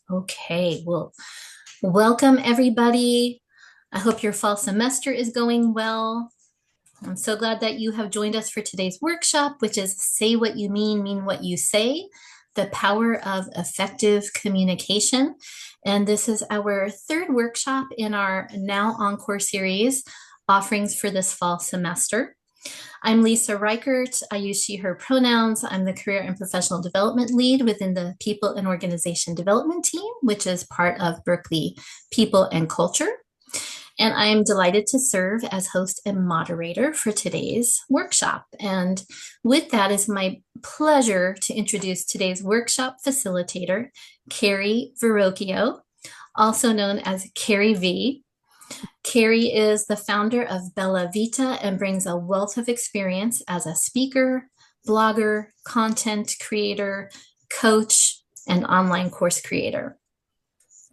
Okay, well, welcome everybody. I hope your fall semester is going well. I'm so glad that you have joined us for today's workshop, which is Say What You Mean What You Say, the Power of Effective Communication. And this is our third workshop in our Now Encore series, offerings for this fall semester. I'm Lisa Reichert. I use she, her pronouns. I'm the career and professional development lead within the People and Organization Development team, which is part of Berkeley People and Culture. And I am delighted to serve as host and moderator for today's workshop. And with that, it's my pleasure to introduce today's workshop facilitator, Carrie Verrocchio, also known as CarrieVee. Carrie is the founder of Bella Vita and brings a wealth of experience as a speaker, blogger, content creator, coach, and online course creator.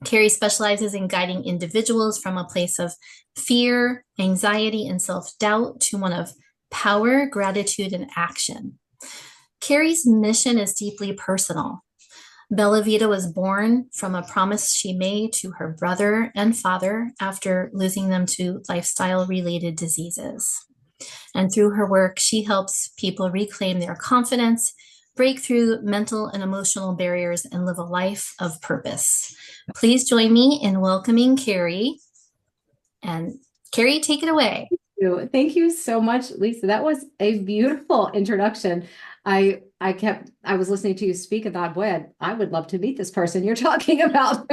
Carrie specializes in guiding individuals from a place of fear, anxiety, and self-doubt to one of power, gratitude, and action. Carrie's mission is deeply personal. Bella Vita was born from a promise she made to her brother and father after losing them to lifestyle-related diseases. And through her work, she helps people reclaim their confidence, break through mental and emotional barriers, and live a life of purpose. Please join me in welcoming Carrie. And Carrie, take it away. Thank you so much, Lisa. That was a beautiful introduction. I was listening to you speak and thought, boy, I would love to meet this person you're talking about.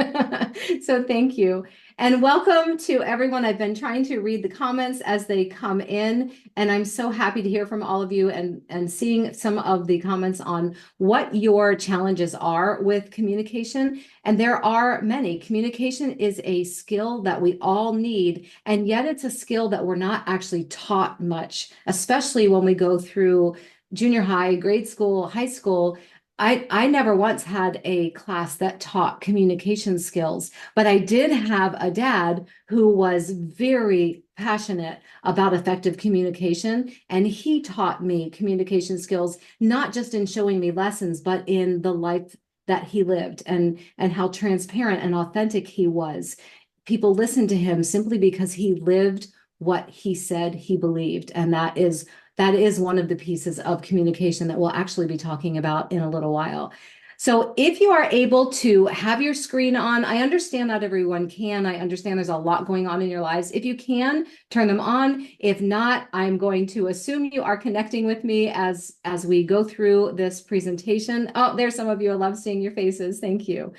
So thank you. And welcome to everyone. I've been trying to read the comments as they come in, and I'm so happy to hear from all of you and seeing some of the comments on what your challenges are with communication. And there are many. Communication is a skill that we all need, and yet it's a skill that we're not actually taught much, especially when we go through junior high, grade school, high school. I never once had a class that taught communication skills, but I did have a dad who was very passionate about effective communication, and he taught me communication skills, not just in showing me lessons, but in the life that he lived and how transparent and authentic he was. People listened to him simply because he lived what he said he believed, and that is one of the pieces of communication that we'll actually be talking about in a little while. So if you are able to have your screen on, I understand not everyone can. I understand there's a lot going on in your lives. If you can, turn them on. If not, I'm going to assume you are connecting with me as we go through this presentation. Oh, there's some of you. I love seeing your faces. Thank you.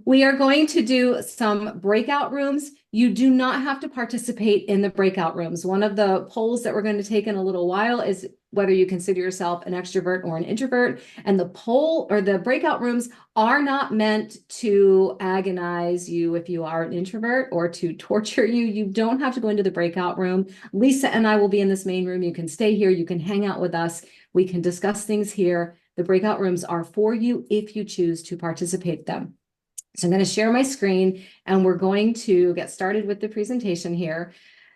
We are going to do some breakout rooms. You do not have to participate in the breakout rooms. One of the polls that we're going to take in a little while is whether you consider yourself an extrovert or an introvert. And the poll or the breakout rooms are not meant to agonize you if you are an introvert or to torture you. You don't have to go into the breakout room. Lisa and I will be in this main room. You can stay here. You can hang out with us. We can discuss things here. The breakout rooms are for you if you choose to participate in them. So I'm going to share my screen and we're going to get started with the presentation here.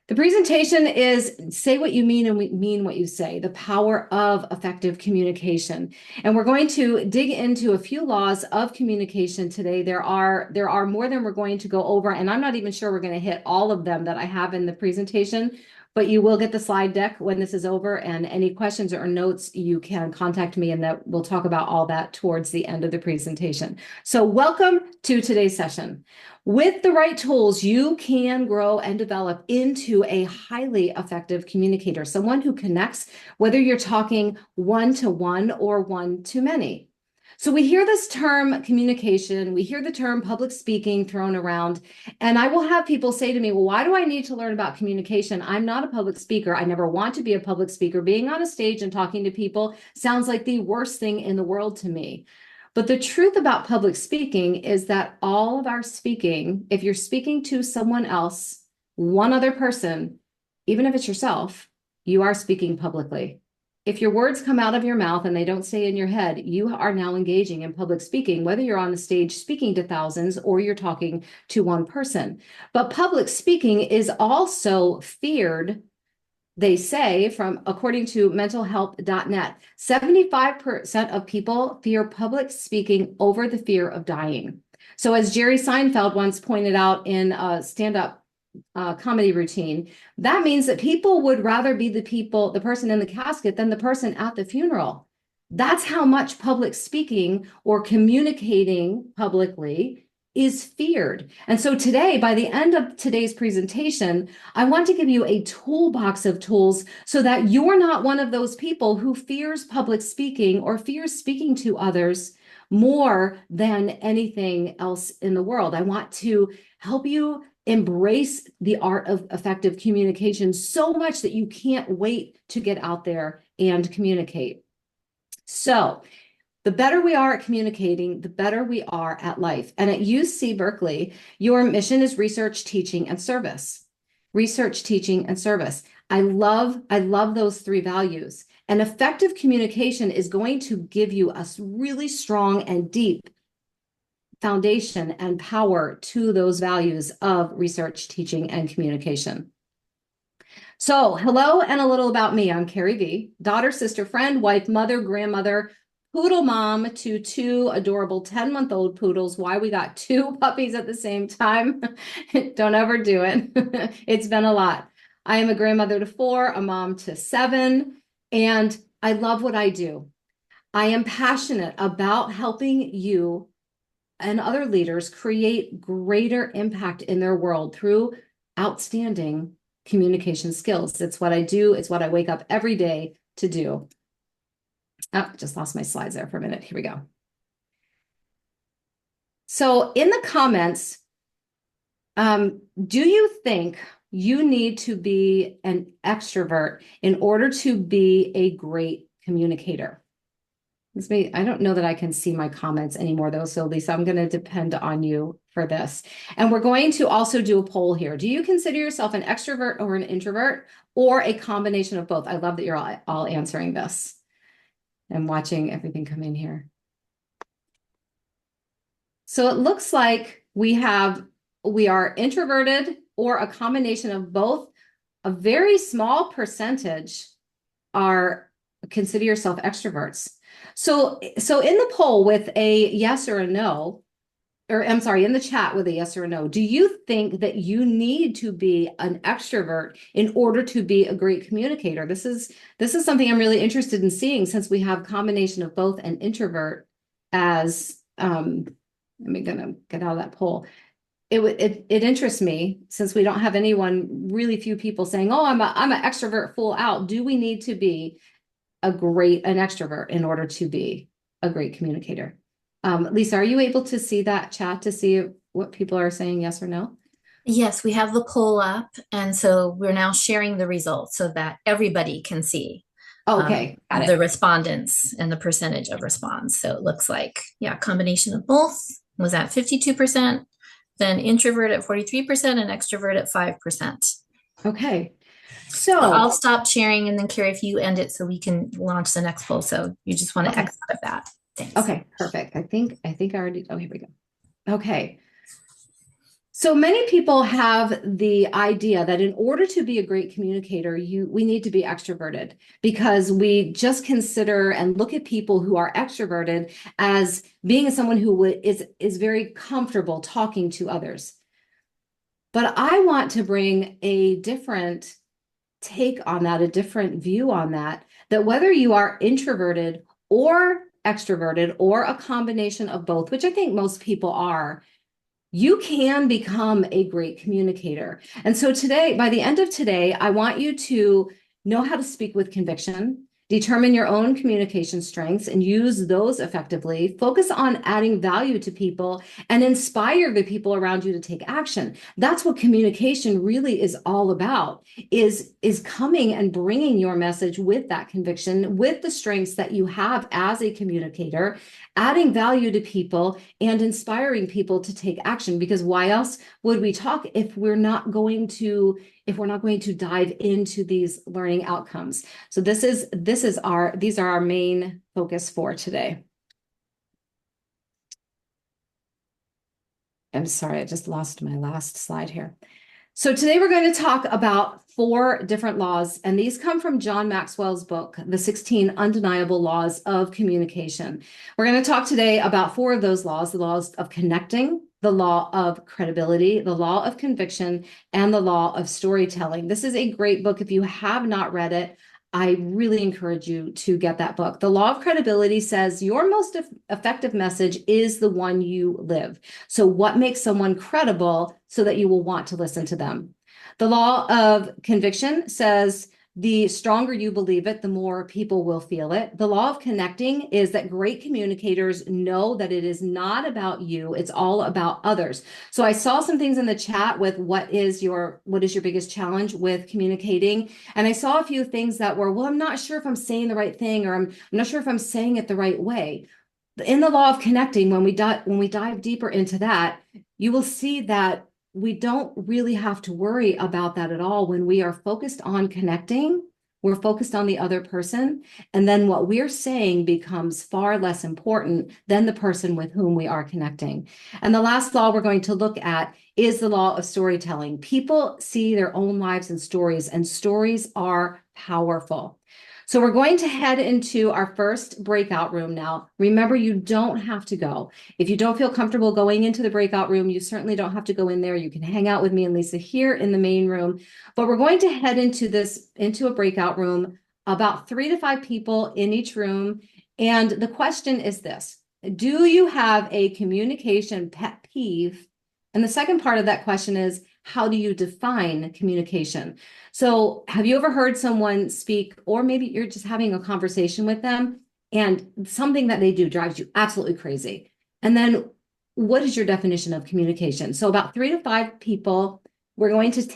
The presentation is Say What You Mean and Mean What You Say, the power of effective communication. And we're going to dig into a few laws of communication today. There are more than we're going to go over, and I'm not even sure we're going to hit all of them that I have in the presentation, but you will get the slide deck when this is over, and any questions or notes, you can contact me, and that we'll talk about all that towards the end of the presentation. So welcome to today's session. With the right tools, you can grow and develop into a highly effective communicator, someone who connects, whether you're talking one-to-one or one-to-many. So we hear this term communication, we hear the term public speaking thrown around, and I will have people say to me, well, why do I need to learn about communication? I'm not a public speaker. I never want to be a public speaker. Being on a stage and talking to people sounds like the worst thing in the world to me. But the truth about public speaking is that all of our speaking, if you're speaking to someone else, one other person, even if it's yourself, you are speaking publicly. If your words come out of your mouth and they don't stay in your head, you are now engaging in public speaking, whether you're on the stage speaking to thousands or you're talking to one person. But public speaking is also feared, they say, from according to mentalhealth.net, 75% of people fear public speaking over the fear of dying. So as Jerry Seinfeld once pointed out in a stand-up comedy routine, that means that people would rather be the person in the casket than the person at the funeral. That's how much public speaking or communicating publicly is feared. And so today, by the end of today's presentation, I want to give you a toolbox of tools so that you're not one of those people who fears public speaking or fears speaking to others more than anything else in the world. I want to help you embrace the art of effective communication so much that you can't wait to get out there and communicate. So the better we are at communicating, the better we are at life. And at UC Berkeley, your mission is research, teaching, and service. Research, teaching, and service. I love those three values. And effective communication is going to give you a really strong and deep foundation and power to those values of research, teaching, and communication. So, hello and a little about me. I'm CarrieVee, daughter, sister, friend, wife, mother, grandmother, poodle mom to two adorable 10-month-old poodles. Why we got two puppies at the same time? Don't ever do it. It's been a lot. I am a grandmother to four, a mom to seven, and I love what I do. I am passionate about helping you and other leaders create greater impact in their world through outstanding communication skills. It's what I do. It's what I wake up every day to do. Oh, just lost my slides there for a minute. Here we go. So in the comments, do you think you need to be an extrovert in order to be a great communicator? I don't know that I can see my comments anymore though. So Lisa, I'm going to depend on you for this. And we're going to also do a poll here. Do you consider yourself an extrovert or an introvert or a combination of both? I love that you're all answering this and watching everything come in here. So it looks like we are introverted or a combination of both. A very small percentage are consider yourself extroverts. So in the poll with a yes or a no, or I'm sorry, in the chat with a yes or a no, do you think that you need to be an extrovert in order to be a great communicator? This is something I'm really interested in seeing since we have combination of both an introvert as let me gonna get out of that poll. It interests me since we don't have anyone, really few people saying, oh, I'm an extrovert full out. Do we need to be an extrovert in order to be a great communicator? Lisa, are you able to see that chat to see what people are saying, yes or no? Yes, we have the poll up, and so we're now sharing the results so that everybody can see Okay, got the it. respondents and the percentage of response. So it looks like, yeah, combination of both was at 52%, then introvert at 43% and extrovert at 5%. Okay, So I'll so stop sharing and then Carrie, if you end it so we can launch the next poll. So you just want to okay, exit out of that. Thanks. okay, perfect. I think I already. Oh, here we go. Okay. So many people have the idea that in order to be a great communicator, we need to be extroverted because we just consider and look at people who are extroverted as being someone who is very comfortable talking to others. But I want to bring a different take on that, a different view on that, that whether you are introverted or extroverted or a combination of both, which I think most people are, you can become a great communicator. And so today, by the end of today, I want you to know how to speak with conviction, determine your own communication strengths and use those effectively, focus on adding value to people and inspire the people around you to take action. That's what communication really is all about, is coming and bringing your message with that conviction, with the strengths that you have as a communicator, adding value to people and inspiring people to take action. Because why else would we talk if we're not going to dive into these learning outcomes? So these are our main focus for today. I'm sorry, I just lost my last slide here. So today we're going to talk about 4 different laws, and these come from John Maxwell's book, The 16 Undeniable Laws of Communication. We're going to talk today about 4 of those laws: the laws of connecting, the law of credibility, the law of conviction, and the law of storytelling. This is a great book. If you have not read it, I really encourage you to get that book. The law of credibility says your most effective message is the one you live. So what makes someone credible so that you will want to listen to them? The law of conviction says the stronger you believe it, the more people will feel it. The law of connecting is that great communicators know that it is not about you, it's all about others. So I saw some things in the chat with what is your biggest challenge with communicating? And I saw a few things that were, well, I'm not sure if I'm saying the right thing, or I'm not sure if I'm saying it the right way. In the law of connecting, when we dive deeper into that, you will see that we don't really have to worry about that at all. When we are focused on connecting, we're focused on the other person, and then what we're saying becomes far less important than the person with whom we are connecting. And the last law we're going to look at is the law of storytelling. People see their own lives in stories, and stories are powerful. So we're going to head into our first breakout room now. Remember, you don't have to go. If you don't feel comfortable going into the breakout room, you certainly don't have to go in there. You can hang out with me and Lisa here in the main room. But we're going to head into a breakout room, about 3 to 5 people in each room. And the question is this: do you have a communication pet peeve? And the second part of that question is, how do you define communication? So have you ever heard someone speak, or maybe you're just having a conversation with them and something that they do drives you absolutely crazy? And then what is your definition of communication? So about 3 to 5 people, we're going to,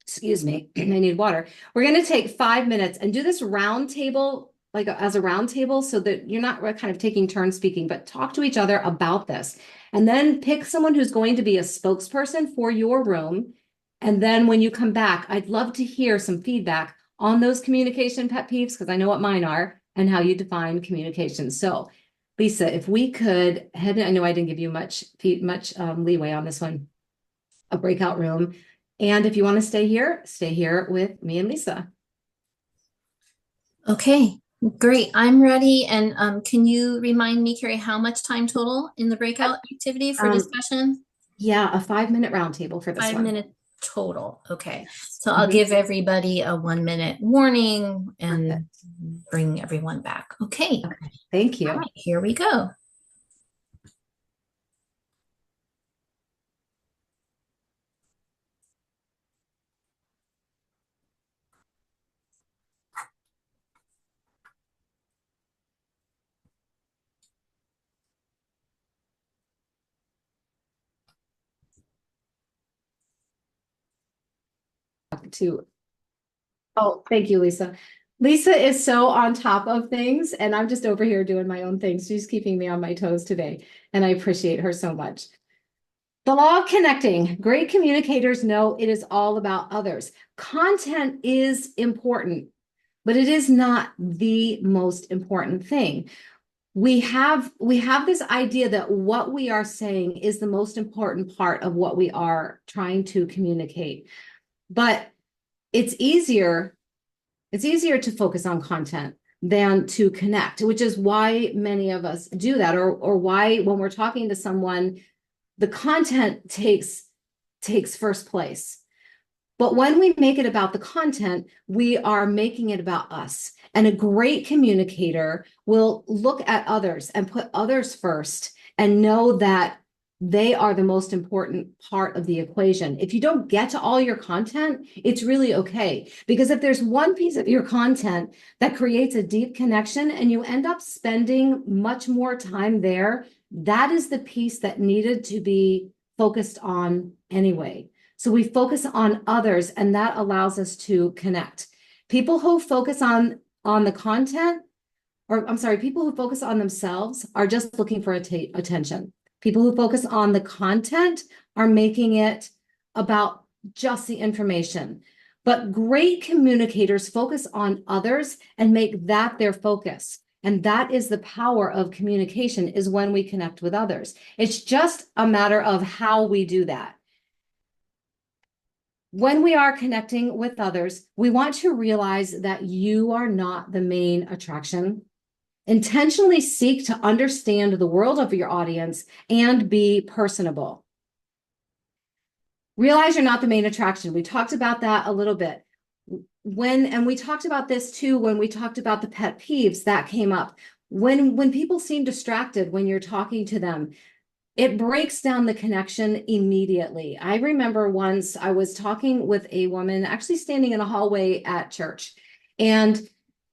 excuse me, I need water. We're going to take 5 minutes and do this round table, like as a round table, so that you're not kind of taking turns speaking, but talk to each other about this. And then pick someone who's going to be a spokesperson for your room. And then when you come back, I'd love to hear some feedback on those communication pet peeves, because I know what mine are and how you define communication. So Lisa, if we could head, I know I didn't give you much leeway on this one, a breakout room. And if you want to stay here with me and Lisa. Okay, great. I'm ready. And can you remind me, Carrie, how much time total in the breakout activity for discussion? Yeah, a 5-minute roundtable for this 5 minute total. Okay. So I'll give everybody a 1-minute warning and Perfect. bring everyone back. Okay. Thank you. All right, here we go. Oh, thank you, Lisa. Lisa is so on top of things, and I'm just over here doing my own thing. She's keeping me on my toes today, and I appreciate her so much. The law of connecting. Great communicators know it is all about others. Content is important, but it is not the most important thing. We have this idea that what we are saying is the most important part of what we are trying to communicate. But it's easier to focus on content than to connect, which is why many of us do that, or why when we're talking to someone, the content takes first place. But when we make it about the content, we are making it about us. And a great communicator will look at others and put others first and know that they are the most important part of the equation. If you don't get to all your content, it's really okay. Because if there's one piece of your content that creates a deep connection and you end up spending much more time there, that is the piece that needed to be focused on anyway. So we focus on others, and that allows us to connect. People who focus on the content, or I'm sorry, people who focus on themselves are just looking for attention. People who focus on the content are making it about just the information. But great communicators focus on others and make that their focus. And that is the power of communication, is when we connect with others. It's just a matter of how we do that. When we are connecting with others, we want to realize that you are not the main attraction. Intentionally seek to understand the world of your audience and be personable. Realize you're not the main attraction. We talked about that a little bit. And we talked about this too when we talked about the pet peeves that came up. When people seem distracted when you're talking to them, it breaks down the connection immediately. I remember once I was talking with a woman, actually standing in a hallway at church, and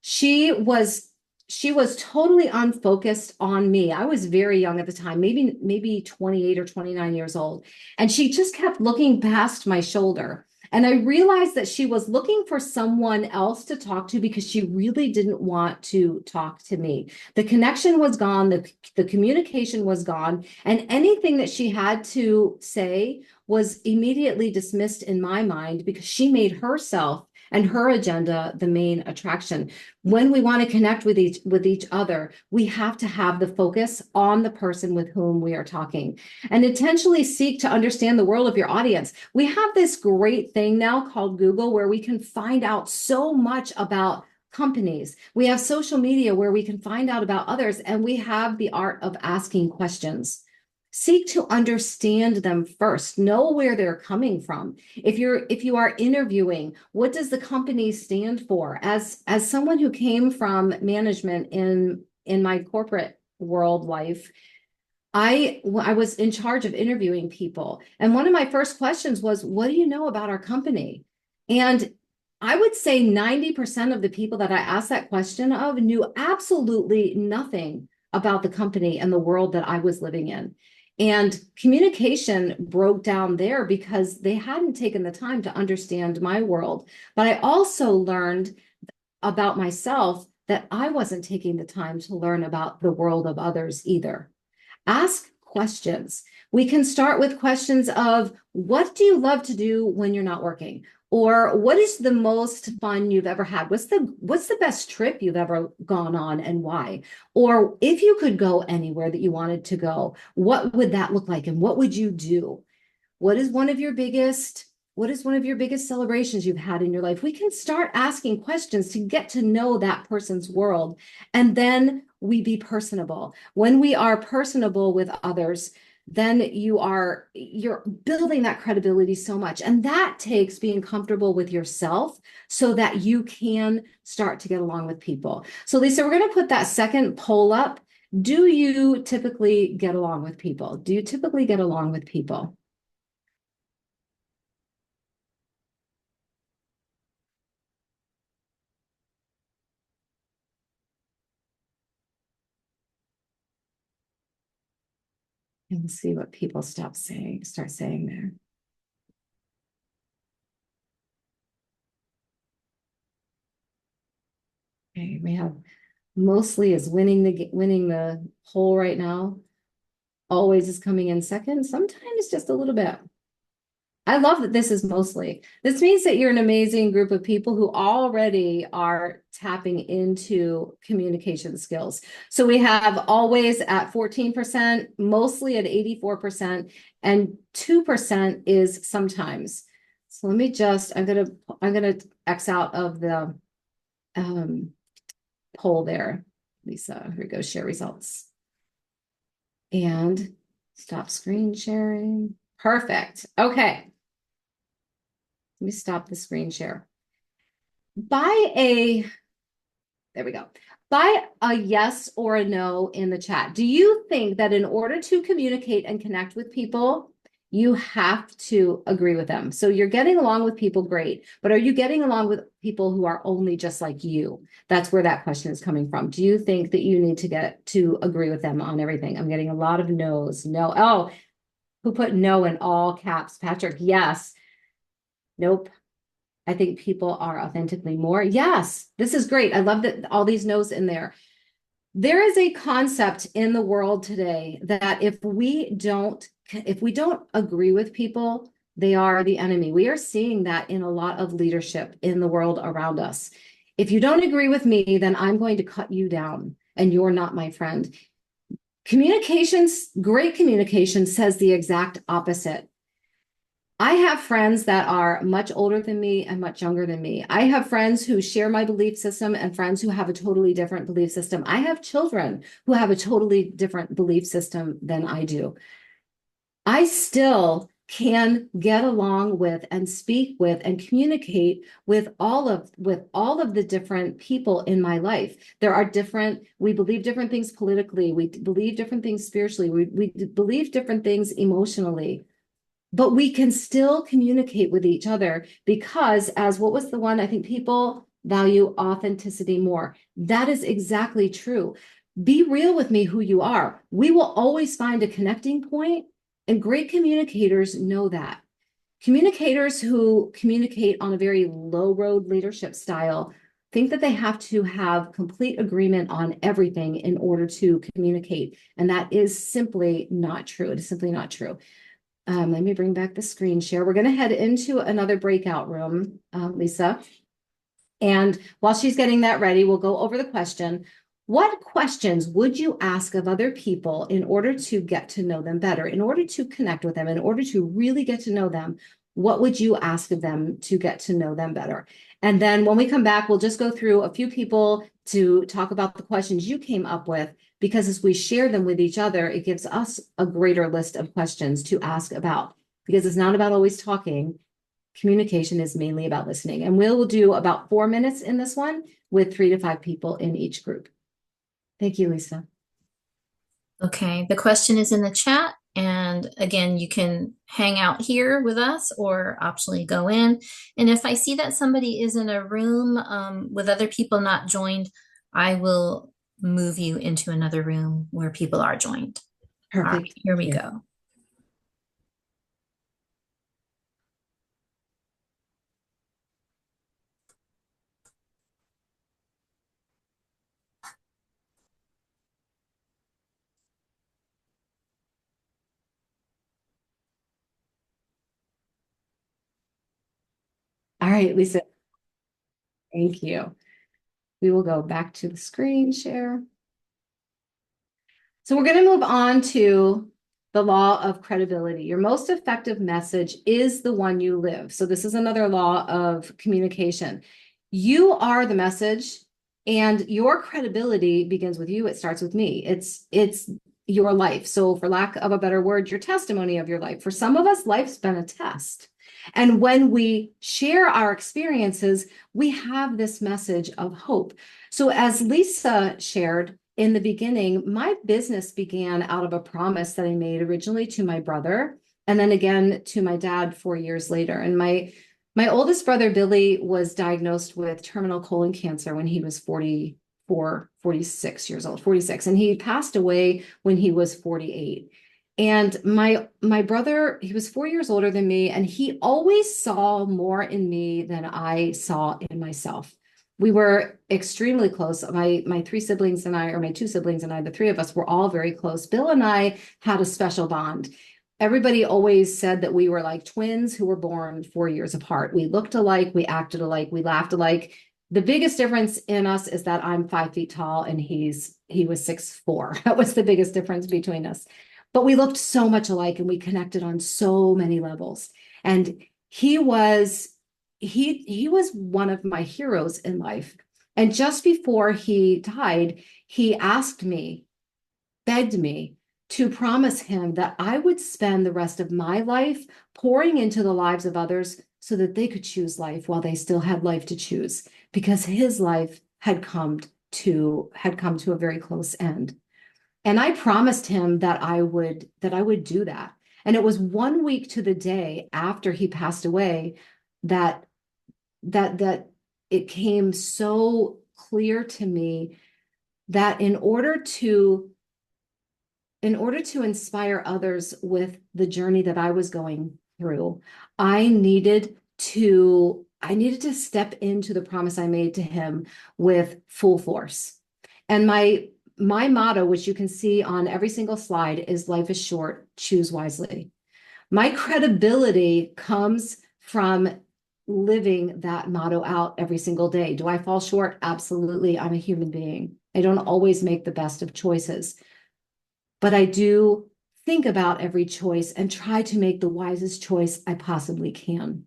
she was she was totally unfocused on me. I was very young at the time, maybe 28 or 29 years old, and she just kept looking past my shoulder. And I realized that she was looking for someone else to talk to because she really didn't want to talk to me. The connection was gone, the communication was gone, and anything that she had to say was immediately dismissed in my mind because she made herself and her agenda the main attraction. When we want to connect with each other, we have to have the focus on the person with whom we are talking and intentionally seek to understand the world of your audience. We have this great thing now called Google where we can find out so much about companies. We have social media where we can find out about others, and we have the art of asking questions. Seek to understand them first. Know where they're coming from. If you are interviewing, what does the company stand for? As someone who came from management in my corporate world life, I was in charge of interviewing people. And one of my first questions was, what do you know about our company? And I would say 90% of the people that I asked that question of knew absolutely nothing about the company and the world that I was living in. And communication broke down there because they hadn't taken the time to understand my world. But I also learned about myself that I wasn't taking the time to learn about the world of others either. Ask questions. We can start with questions of, what do you love to do when you're not working? Or what is the most fun you've ever had? What's the best trip you've ever gone on and why? Or if you could go anywhere that you wanted to go, what would that look like and what would you do? What is one of your biggest celebrations you've had in your life? We can start asking questions to get to know that person's world, and then we be personable. When we are personable with others, then you're building that credibility so much. And that takes being comfortable with yourself so that you can start to get along with people. So Lisa, we're going to put that second poll up. Do you typically get along with people? Do you typically get along with people? And we'll see what people start saying there. Okay, we have mostly is winning the poll right now. Always is coming in second. Sometimes just a little bit. I love that this is mostly. This means that you're an amazing group of people who already are tapping into communication skills. So we have always at 14%, mostly at 84%, and 2% is sometimes. So let me just, I'm gonna X out of the poll there, Lisa. Here we go, share results. And stop screen sharing. Perfect. Okay. Let me stop the screen share. There we go. By a yes or a no in the chat. Do you think that in order to communicate and connect with people, you have to agree with them? So you're getting along with people, great. But are you getting along with people who are only just like you? That's where that question is coming from. Do you think that you need to get to agree with them on everything? I'm getting a lot of no's. No. Oh, who put no in all caps? Patrick, yes. Nope. I think people are authentically more. Yes, this is great. I love that all these no's in there. There is a concept in the world today that if we don't agree with people, they are the enemy. We are seeing that in a lot of leadership in the world around us. If you don't agree with me, then I'm going to cut you down and you're not my friend. Great communication says the exact opposite. I have friends that are much older than me and much younger than me. I have friends who share my belief system and friends who have a totally different belief system. I have children who have a totally different belief system than I do. I still can get along with and speak with and communicate with all of the different people in my life. There are different, we believe different things politically, we believe different things spiritually, we believe different things emotionally, but we can still communicate with each other because, as what was the one, I think people value authenticity more. That is exactly true. Be real with me who you are. We will always find a connecting point, and great communicators know that. Communicators who communicate on a very low road leadership style think that they have to have complete agreement on everything in order to communicate. And that is simply not true. It is simply not true. Let me bring back the screen share. We're going to head into another breakout room, Lisa. And while she's getting that ready, we'll go over the question. What questions would you ask of other people in order to get to know them better, in order to connect with them, in order to really get to know them? What would you ask of them to get to know them better? And then when we come back, we'll just go through a few people to talk about the questions you came up with, because as we share them with each other, it gives us a greater list of questions to ask about, because it's not about always talking. Communication is mainly about listening. And we'll do about 4 minutes in this one with 3 to 5 people in each group. Thank you, Lisa. Okay, the question is in the chat. And again, you can hang out here with us or optionally go in. And if I see that somebody is in a room with other people not joined, I will move you into another room where people are joined. All right, Perfect. here we Yeah. go. All right, Lisa. Thank you. We will go back to the screen share. So we're going to move on to the law of credibility. Your most effective message is the one you live. So this is another law of communication. You are the message, and your credibility begins with you. It starts with me. It's your life. So for lack of a better word, your testimony of your life. For some of us, life's been a test. And when we share our experiences, we have this message of hope. So as Lisa shared, in the beginning, my business began out of a promise that I made originally to my brother, and then again to my dad 4 years later. And my oldest brother, Billy, was diagnosed with terminal colon cancer when he was 46 years old, 46. And he passed away when he was 48. And my brother, he was 4 years older than me, and he always saw more in me than I saw in myself. We were extremely close. My three siblings and I, or my two siblings and I, the three of us were all very close. Bill and I had a special bond. Everybody always said that we were like twins who were born 4 years apart. We looked alike, we acted alike, we laughed alike. The biggest difference in us is that I'm 5 feet tall and he was 6'4". That was the biggest difference between us. But we looked so much alike and we connected on so many levels. And he was he was one of my heroes in life. And just before he died, he asked me, begged me to promise him that I would spend the rest of my life pouring into the lives of others so that they could choose life while they still had life to choose, because his life had come to a very close end. And I promised him that I would do that. And it was 1 week to the day after he passed away that it came so clear to me that in order to inspire others with the journey that I was going through, I needed to step into the promise I made to him with full force. And my motto, which you can see on every single slide, is life is short, choose wisely. My credibility comes from living that motto out every single day. Do I fall short? Absolutely. I'm a human being. I don't always make the best of choices, but I do think about every choice and try to make the wisest choice I possibly can.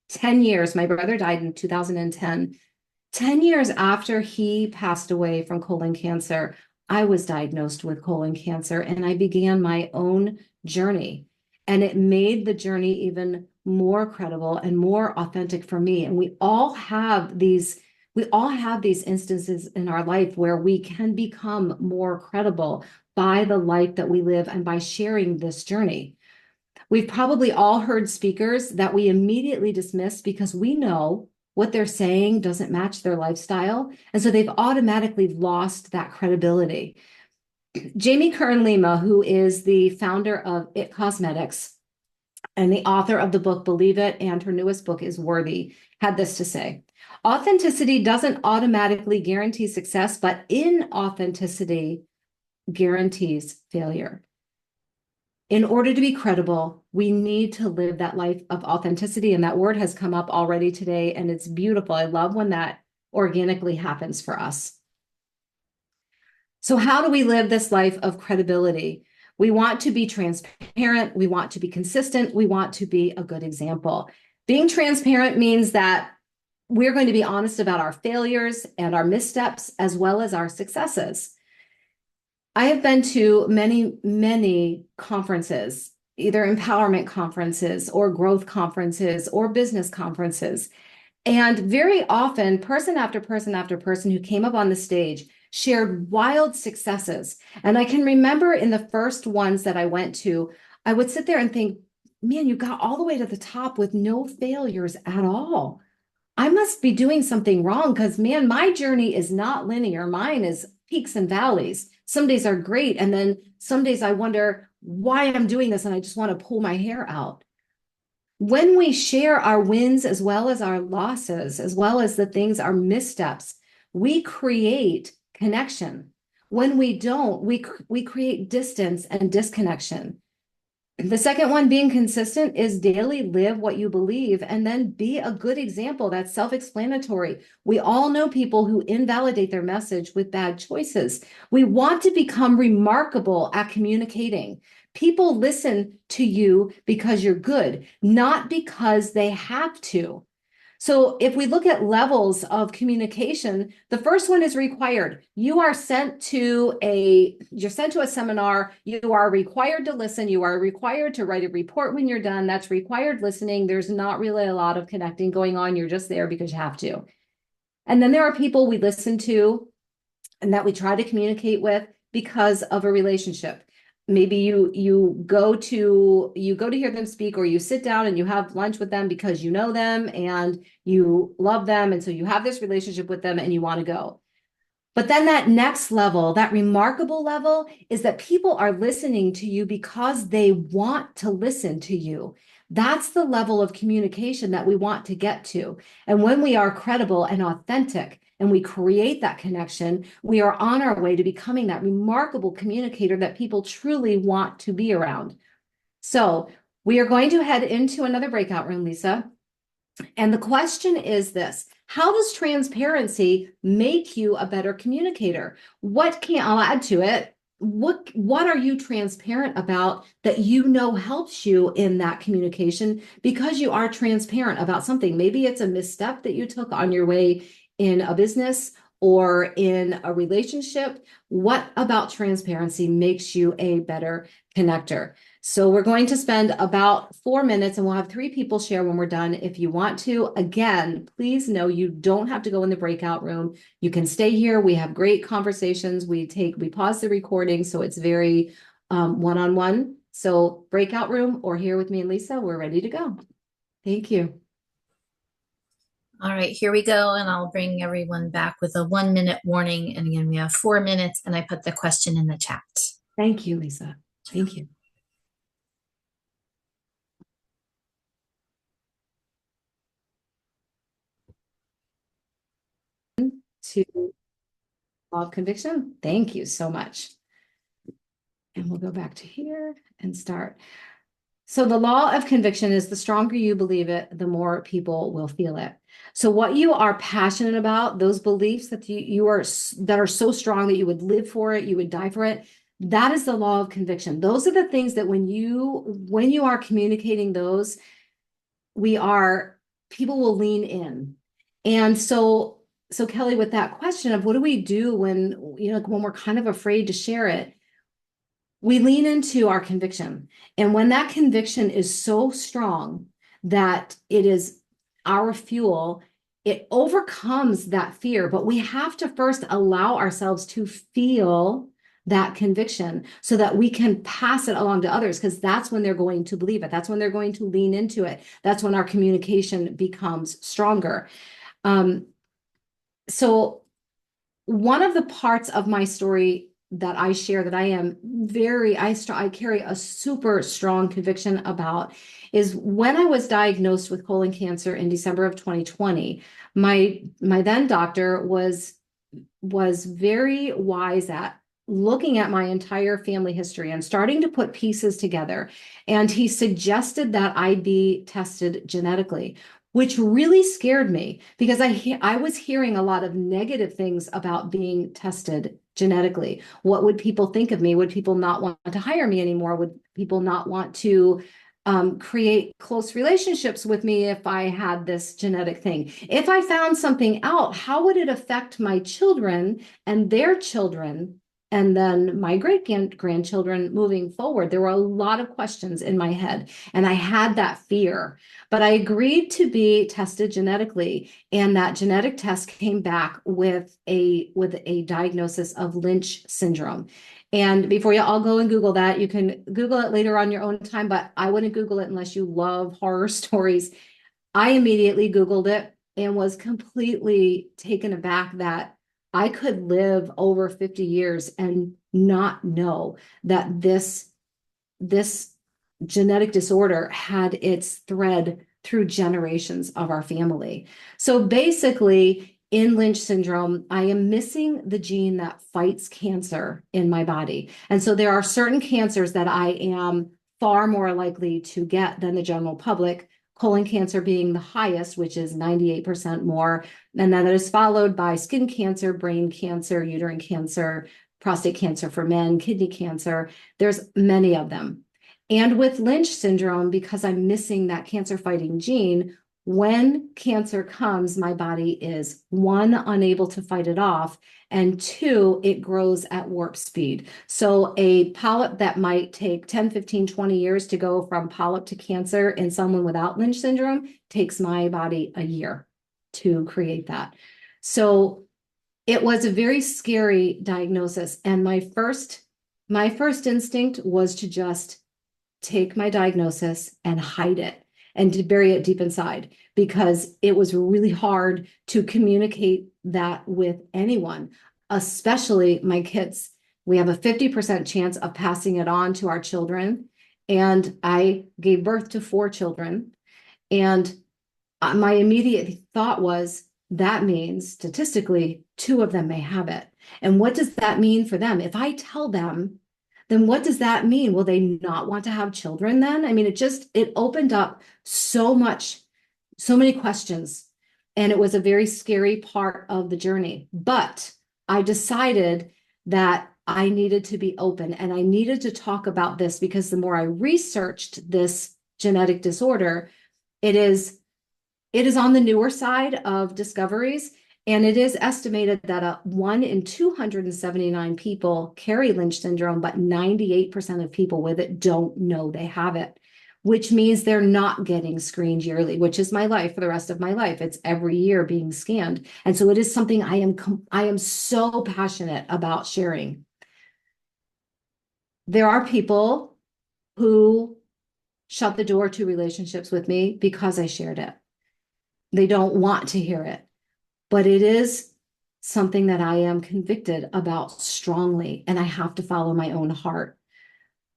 10 years, my brother died in 2010. 10 years after he passed away from colon cancer, I was diagnosed with colon cancer and I began my own journey. And it made the journey even more credible and more authentic for me. And we all have these instances in our life where we can become more credible by the life that we live and by sharing this journey. We've probably all heard speakers that we immediately dismiss because we know what they're saying doesn't match their lifestyle. And so they've automatically lost that credibility. Jamie Kern-Lima, who is the founder of It Cosmetics and the author of the book Believe It, and her newest book is Worthy, had this to say: authenticity doesn't automatically guarantee success, but inauthenticity guarantees failure. In order to be credible, we need to live that life of authenticity. And that word has come up already today, and it's beautiful. I love when that organically happens for us. So how do we live this life of credibility? We want to be transparent. We want to be consistent. We want to be a good example. Being transparent means that we're going to be honest about our failures and our missteps, as well as our successes. I have been to many, many conferences, either empowerment conferences or growth conferences or business conferences. And very often, person after person after person who came up on the stage shared wild successes. And I can remember in the first ones that I went to, I would sit there and think, man, you got all the way to the top with no failures at all. I must be doing something wrong because, man, my journey is not linear. Mine is peaks and valleys. Some days are great. And then some days I wonder why I'm doing this and I just want to pull my hair out. When we share our wins as well as our losses, as well as the things, our missteps, we create connection. When we don't, we create distance and disconnection. The second one, being consistent, is daily live what you believe and then be a good example. That's self-explanatory. We all know people who invalidate their message with bad choices. We want to become remarkable at communicating. People listen to you because you're good, not because they have to. So if we look at levels of communication, the first one is required. You're sent to a seminar. You are required to listen. You are required to write a report when you're done. That's required listening. There's not really a lot of connecting going on. You're just there because you have to. And then there are people we listen to and that we try to communicate with because of a relationship. Maybe you go to hear them speak, or you sit down and you have lunch with them because you know them and you love them, and so you have this relationship with them and you want to go. But then that next level, that remarkable level, is that people are listening to you because they want to listen to you. That's the level of communication that we want to get to. And when we are credible and authentic and we create that connection, we are on our way to becoming that remarkable communicator that people truly want to be around. So we are going to head into another breakout room, Lisa. And the question is this: how does transparency make you a better communicator? I'll add to it. What are you transparent about that you know helps you in that communication because you are transparent about something? Maybe it's a misstep that you took on your way in a business or in a relationship. What about transparency makes you a better connector? So we're going to spend about 4 minutes and we'll have 3 people share when we're done. If you want to, again, please know you don't have to go in the breakout room. You can stay here. We have great conversations. We pause the recording, so it's very one-on-one. So breakout room or here with me and Lisa, we're ready to go. Thank you. All right, here we go. And I'll bring everyone back with a 1-minute warning. And again, we have 4 minutes and I put the question in the chat. Thank you, Lisa. Thank you. To law of conviction. Thank you so much. And we'll go back to here and start. So the law of conviction is the stronger you believe it, the more people will feel it. So what you are passionate about, those beliefs that that are so strong that you would live for it, you would die for it, That is the law of conviction. Those are the things that when you are communicating those, we are people will lean in. And so Kelly, with that question of what do we do when when we're kind of afraid to share it, we lean into our conviction. And when that conviction is so strong that it is our fuel, it overcomes that fear. But we have to first allow ourselves to feel that conviction so that we can pass it along to others, because that's when they're going to believe it. That's when they're going to lean into it. That's when our communication becomes stronger. Um, so one of the parts of my story that I share that I am I carry a super strong conviction about is when I was diagnosed with colon cancer in December of 2020, my then doctor was very wise at looking at my entire family history and starting to put pieces together. And he suggested that I be tested genetically, which really scared me because I was hearing a lot of negative things about being tested genetically. What would people think of me? Would people not want to hire me anymore? Would people not want to create close relationships with me if I had this genetic thing? If I found something out, how would it affect my children and their children? And then my great grandchildren moving forward? There were a lot of questions in my head, and I had that fear. But I agreed to be tested genetically, and that genetic test came back with a diagnosis of Lynch syndrome. And before you all go and Google that, you can Google it later on your own time, but I wouldn't Google it unless you love horror stories. I immediately Googled it and was completely taken aback that I could live over 50 years and not know that this genetic disorder had its thread through generations of our family. So basically, in Lynch syndrome, I am missing the gene that fights cancer in my body. And so there are certain cancers that I am far more likely to get than the general public, colon cancer being the highest, which is 98% more. And then it is followed by skin cancer, brain cancer, uterine cancer, prostate cancer for men, kidney cancer. There's many of them. And with Lynch syndrome, because I'm missing that cancer fighting gene, when cancer comes, my body is one, unable to fight it off, and two, it grows at warp speed. So a polyp that might take 10, 15, 20 years to go from polyp to cancer in someone without Lynch syndrome takes my body a year to create that. So it was a very scary diagnosis. And my first instinct was to just take my diagnosis and hide it and to bury it deep inside, because it was really hard to communicate that with anyone, especially my kids. We have a 50% chance of passing it on to our children. And I gave birth to 4 children. And my immediate thought was that means statistically 2 of them may have it. And what does that mean for them? If I tell them, then what does that mean? Will they not want to have children then? I mean, it opened up so many questions. And it was a very scary part of the journey. But I decided that I needed to be open and I needed to talk about this, because the more I researched this genetic disorder, it is on the newer side of discoveries. And it is estimated that 1 in 279 people carry Lynch syndrome, but 98% of people with it don't know they have it, which means they're not getting screened yearly, which is my life for the rest of my life. It's every year being scanned. And so it is something I am so passionate about sharing. There are people who shut the door to relationships with me because I shared it. They don't want to hear it. But it is something that I am convicted about strongly, and I have to follow my own heart.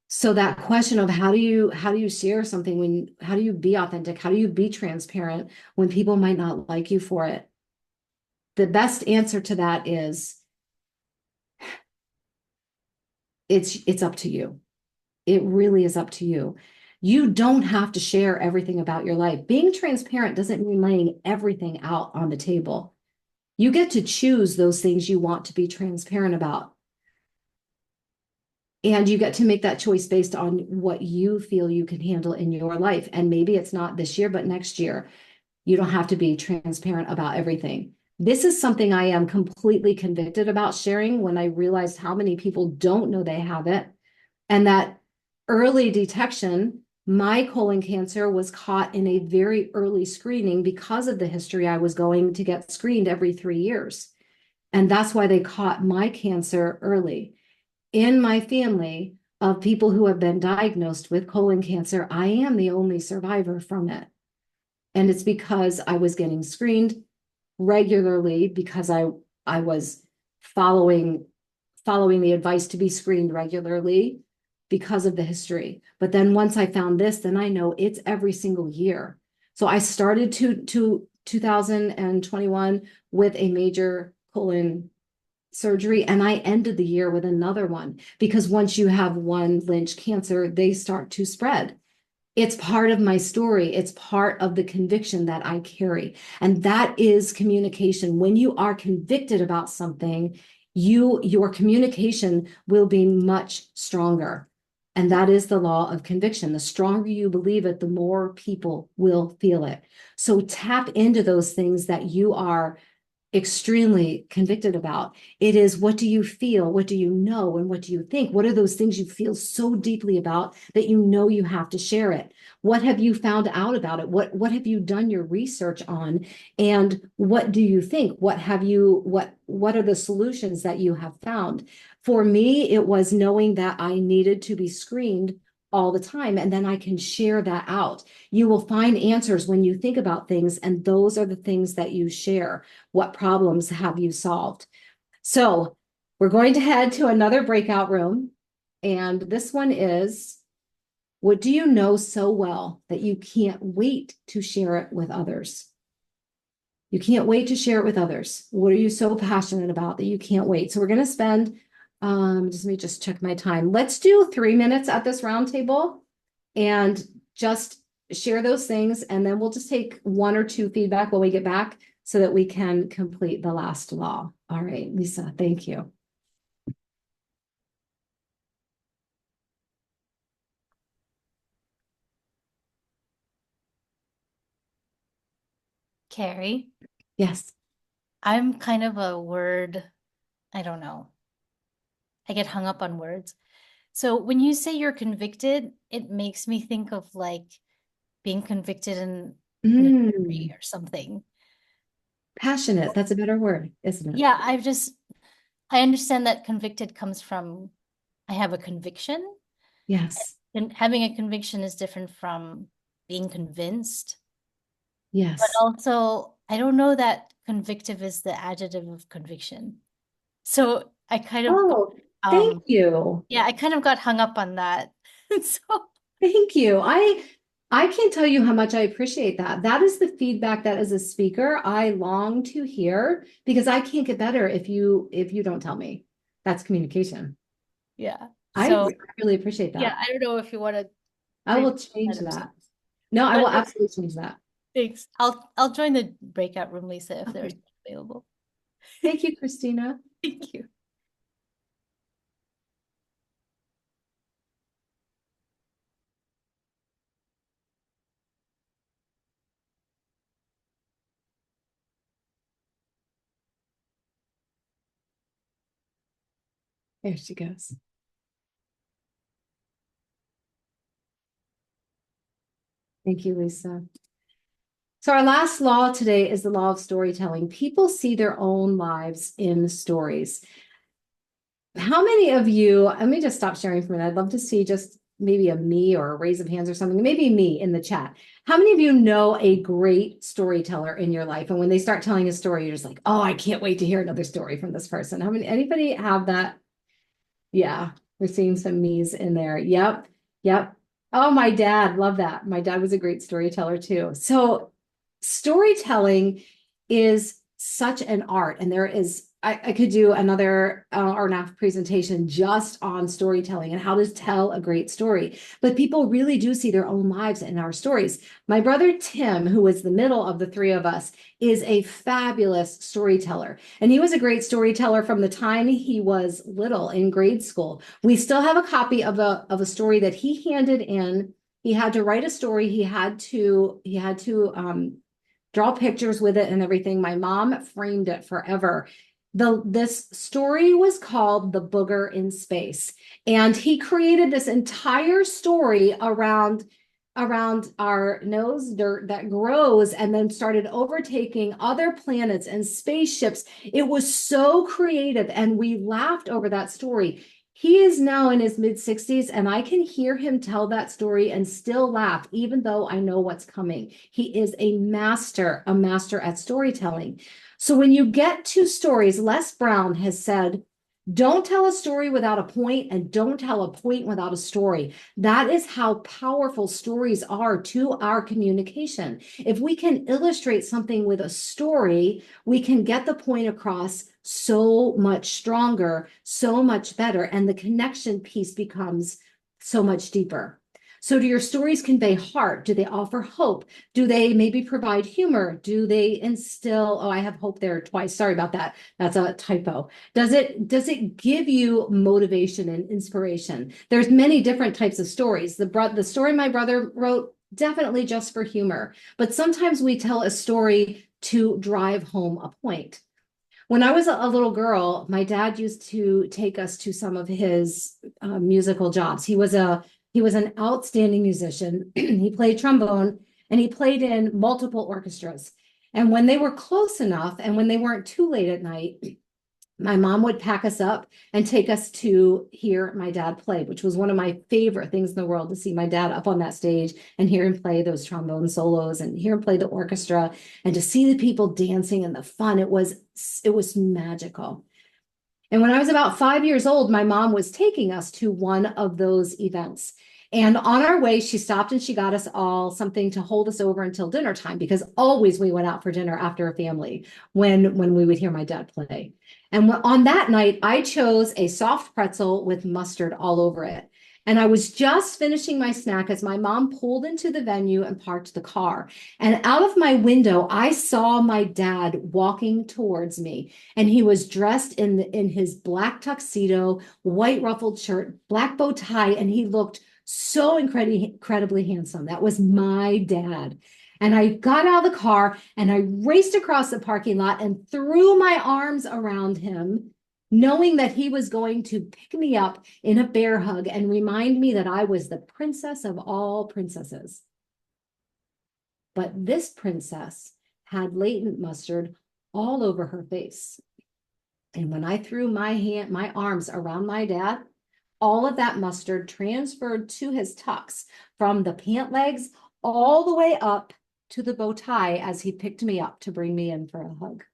So that question of how do you share something, how do you be authentic? How do you be transparent when people might not like you for it? The best answer to that is it's up to you. It really is up to you. You don't have to share everything about your life. Being transparent doesn't mean laying everything out on the table. You get to choose those things you want to be transparent about. And you get to make that choice based on what you feel you can handle in your life. And maybe it's not this year, but next year. You don't have to be transparent about everything. This is something I am completely convicted about sharing when I realized how many people don't know they have it. And that early detection, my colon cancer was caught in a very early screening because of the history. I was going to get screened every 3 years. And that's why they caught my cancer early. In my family of people who have been diagnosed with colon cancer, I am the only survivor from it. And it's because I was getting screened regularly because I was following the advice to be screened regularly because of the history. But then once I found this, then I know it's every single year. So I started to 2021 with a major colon surgery, and I ended the year with another one because once you have one Lynch cancer, they start to spread. It's part of my story. It's part of the conviction that I carry. And that is communication. When you are convicted about something, your communication will be much stronger. And that is the law of conviction. The stronger you believe it, the more people will feel it. So tap into those things that you are extremely convicted about. It is, what do you feel? What do you know? And what do you think? What are those things you feel so deeply about that you know you have to share it? What have you found out about it? What have you done your research on? And what do you think? What are the solutions that you have found? For me, it was knowing that I needed to be screened all the time, and then I can share that out. You will find answers when you think about things, and those are the things that you share. What problems have you solved? So we're going to head to another breakout room. And this one is, what do you know so well that you can't wait to share it with others? You can't wait to share it with others. What are you so passionate about that you can't wait? So we're going to spend, let me just check my time. Let's do 3 minutes at this round table and just share those things. And then we'll just take one or two feedback when we get back so that we can complete the last law. All right, Lisa, thank you. Carrie, Yes. I'm kind of a word, I don't know. I get hung up on words. So when you say you're convicted, it makes me think of like being convicted in a jury or something. Passionate, that's a better word, isn't it? Yeah, I understand that convicted comes from I have a conviction. Yes. And having a conviction is different from being convinced. But Yes. also, I don't know that convictive is the adjective of conviction. So I kind of Oh, thank um you. yeah, I kind of got hung up on that. So Thank you. I can't tell you how much I appreciate that. That is the feedback that as a speaker I long to hear because I can't get better if you don't tell me. That's communication. yeah. I So really appreciate yeah, that. I don't know if you want to I will repeat change that or that. something. No, I But will absolutely change that. thanks. I'll join the breakout room, Lisa, if there's Okay. available. Thank you, Christina. Thank you. There she goes. Thank you, Lisa. So our last law today is the law of storytelling. People see their own lives in stories. How many of you, let me just stop sharing for a minute. I'd love to see just maybe a me or a raise of hands or something, maybe me in the chat. How many of you know a great storyteller in your life? And when they start telling a story, you're just like, oh, I can't wait to hear another story from this person. Anybody have that? Yeah, we're seeing some me's in there. Yep. Yep. Oh, my dad, love that. My dad was a great storyteller too. So storytelling is such an art. And there is, I could do another hour and a half presentation just on storytelling and how to tell a great story. But people really do see their own lives in our stories. My brother Tim, who is the middle of the three of us, is a fabulous storyteller. And he was a great storyteller from the time he was little in grade school. We still have a copy of a story that he handed in. He had to write a story. He had to draw pictures with it and everything. My mom framed it forever. This story was called The Booger in Space. And he created this entire story around our nose dirt that grows and then started overtaking other planets and spaceships. It was so creative, and we laughed over that story. He is now in his mid-60s, and I can hear him tell that story and still laugh, even though I know what's coming. He is a master at storytelling. So when you get to stories, Les Brown has said, don't tell a story without a point, and don't tell a point without a story. That is how powerful stories are to our communication. If we can illustrate something with a story, we can get the point across so much stronger, so much better, and the connection piece becomes so much deeper. So do your stories convey heart? Do they offer hope? Do they maybe provide humor? Do they instill, oh, I have hope there twice. Sorry about that. That's a typo. Does it give you motivation and inspiration? There's many different types of stories. The story my brother wrote, definitely just for humor. But sometimes we tell a story to drive home a point. When I was a little girl, my dad used to take us to some of his musical jobs. He was an outstanding musician. He played trombone, and he played in multiple orchestras. And when they were close enough and when they weren't too late at night, my mom would pack us up and take us to hear my dad play, which was one of my favorite things in the world, to see my dad up on that stage and hear him play those trombone solos and hear him play the orchestra and to see the people dancing and the fun. It was magical. And when I was about 5 years old, my mom was taking us to one of those events. And on our way, she stopped and she got us all something to hold us over until dinner time, because always we went out for dinner after a family when we would hear my dad play. And on that night, I chose a soft pretzel with mustard all over it. And I was just finishing my snack as my mom pulled into the venue and parked the car. And out of my window, I saw my dad walking towards me. And he was dressed in his black tuxedo, white ruffled shirt, black bow tie, and he looked so incredibly handsome. That was my dad. And I got out of the car and I raced across the parking lot and threw my arms around him, knowing that he was going to pick me up in a bear hug and remind me that I was the princess of all princesses. But this princess had latent mustard all over her face. And when I threw my arms around my dad, all of that mustard transferred to his tux from the pant legs all the way up to the bow tie as he picked me up to bring me in for a hug.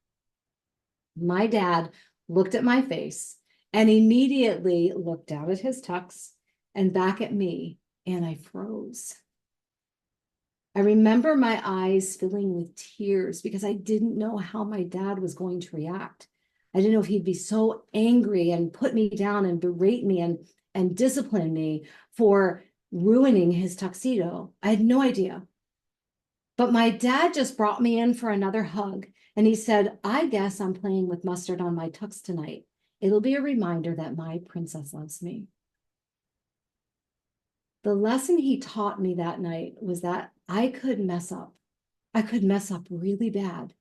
My dad looked at my face and immediately looked down at his tux and back at me, and I froze. I remember my eyes filling with tears because I didn't know how my dad was going to react. I didn't know if he'd be so angry and put me down and berate me and discipline me for ruining his tuxedo. I had no idea. But my dad just brought me in for another hug. And he said, I guess I'm playing with mustard on my tux tonight. It'll be a reminder that my princess loves me. The lesson he taught me that night was that I could mess up. I could mess up really bad,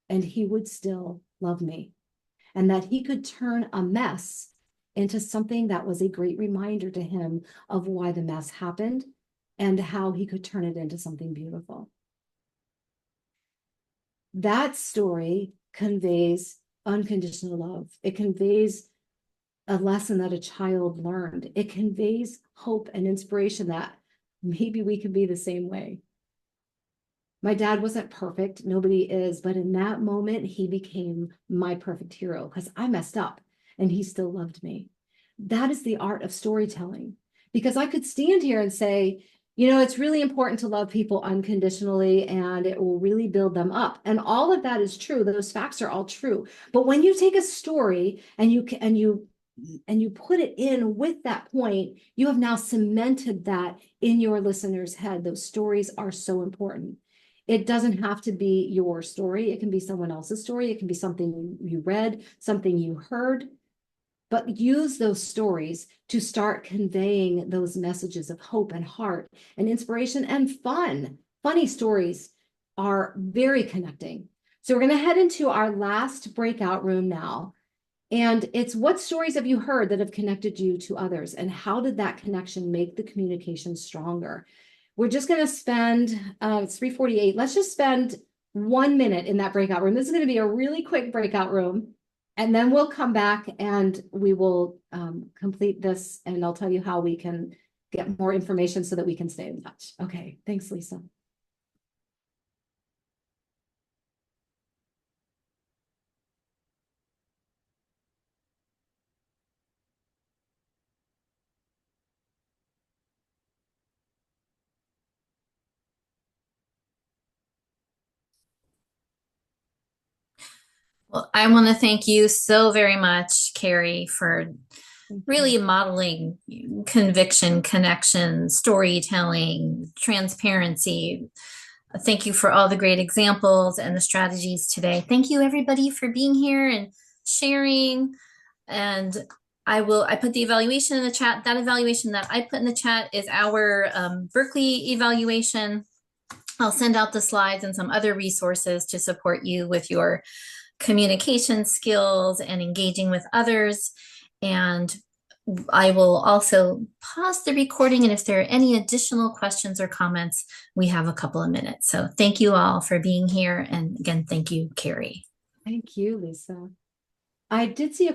and he would still love me. And that he could turn a mess into something that was a great reminder to him of why the mess happened and how he could turn it into something beautiful. That story conveys unconditional love. It conveys a lesson that a child learned. It conveys hope and inspiration that maybe we can be the same way. My dad wasn't perfect. Nobody is. But in that moment, he became my perfect hero because I messed up and he still loved me. That is the art of storytelling. Because I could stand here and say, You know, it's really important to love people unconditionally and it will really build them up. And all of that is true. Those facts are all true. But when you take a story and you put it in with that point, you have now cemented that in your listener's head. Those stories are so important. It doesn't have to be your story. It can be someone else's story. It can be something you read, something you heard, but use those stories to start conveying those messages of hope and heart and inspiration and fun. Funny stories are very connecting. So we're going to head into our last breakout room now. And it's what stories have you heard that have connected you to others? And how did that connection make the communication stronger? We're just going to spend, it's 3:48. Let's just spend 1 minute in that breakout room. This is going to be a really quick breakout room. And then we'll come back and we will complete this and I'll tell you how we can get more information so that we can stay in touch. Okay, thanks, Lisa. Well, I want to thank you so very much, Carrie, for really modeling conviction, connection, storytelling, transparency. Thank you for all the great examples and the strategies today. Thank you, everybody, for being here and sharing. And I put the evaluation in the chat. That evaluation that I put in the chat is our Berkeley evaluation. I'll send out the slides and some other resources to support you with your communication skills and engaging with others. And I will also pause the recording. And if there are any additional questions or comments, we have a couple of minutes. So thank you all for being here. And again, thank you, Carrie. Thank you, Lisa. I did see a